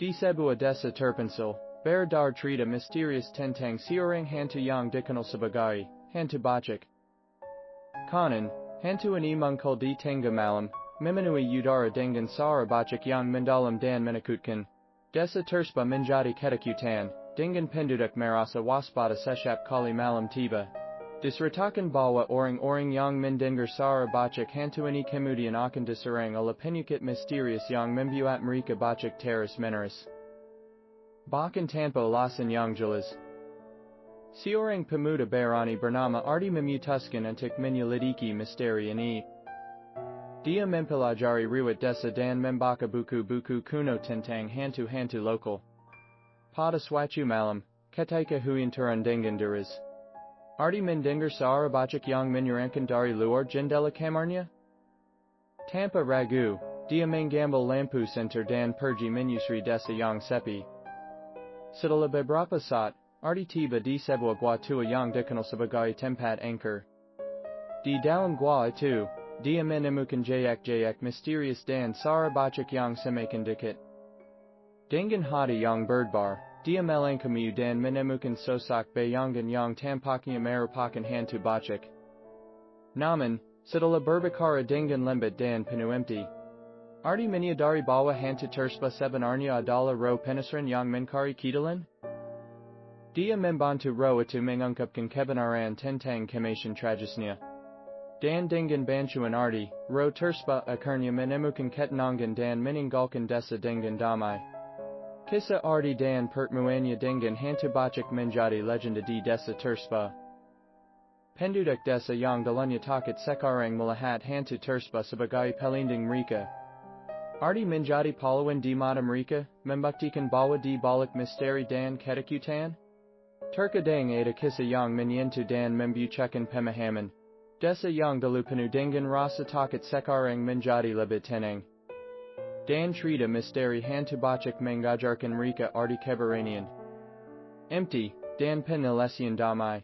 Di Sebua desa terpencil, Beredar Cerita Misterius Tentang Seorang Hantu Yang Dikenal Sebagai Hantu Batuk. Kanan, Hantu ini Mungkul di Tengah Malam, Memenuhi Udara dengan Suara Batuk yang Mendalam dan Menakutkan. Desa tersebut menjadi ketakutan, dengan penduduk merasa waspada setiap kali malam tiba. Diceritakan bahwa orang-orang yang mendengar suara batuk hantu ini kemudian akan diserang oleh penyakit misterius yang membuat mereka batuk terus-menerus. Bahkan tanpa alasan yang jelas. Seorang pemuda berani bernama Ardi memutuskan untuk menyelidiki misteri ini. Dia mempelajari riwayat desa dan membaca buku-buku kuno tentang hantu-hantu lokal. Pada suatu malam, ketika hujan turun dengan deras, Ardi mendengar suara batuk yang menyeramkan dari luar jendela kamarnya. Tanpa ragu, dia mengambil lampu senter dan pergi menyusuri desa yang sepi. Setelah beberapa saat, Ardi tiba di sebuah gua tua yang dikenal sebagai tempat angker. Di dalam gua itu, dia menemukan jejak-jejak misterius dan suara batuk yang semakin dekat. Dengan hati yang berdebar, dia melangkahmu dan menemukan sosok bayangan yang tampaknya merupakan hantu batuk. Namun, setelah berbicara dengan lembat dan penuh empati, Ardi menyadari bahwa hantu tersebut sebenarnya adalah roh penasaran yang mencari keadilan. Dia membantu roh itu mengungkapkan kebenaran tentang kematian tragisnya. Dan dengan bantuan Ardi, roh tersebut akhirnya menemukan ketenangan dan meninggalkan desa dengan damai. Kisah Ardi dan pertemuannya dengan hantu batuk menjadi legenda di desa tersebut. Penduduk desa yang dulunya takut sekarang melihat hantu tersebut sebagai pelindung mereka. Ardi menjadi pahlawan di mata mereka, membuktikan bahwa di balik misteri dan ketakutan, terkadang ada kisah yang menyentuh dan membutuhkan pemahaman. Desa yang dulu penuh dengan rasa takut sekarang menjadi lebih tenang. Dan cerita misteri hantu batuk mengajarkan mereka arti keberanian, empati, dan penyelesaian damai.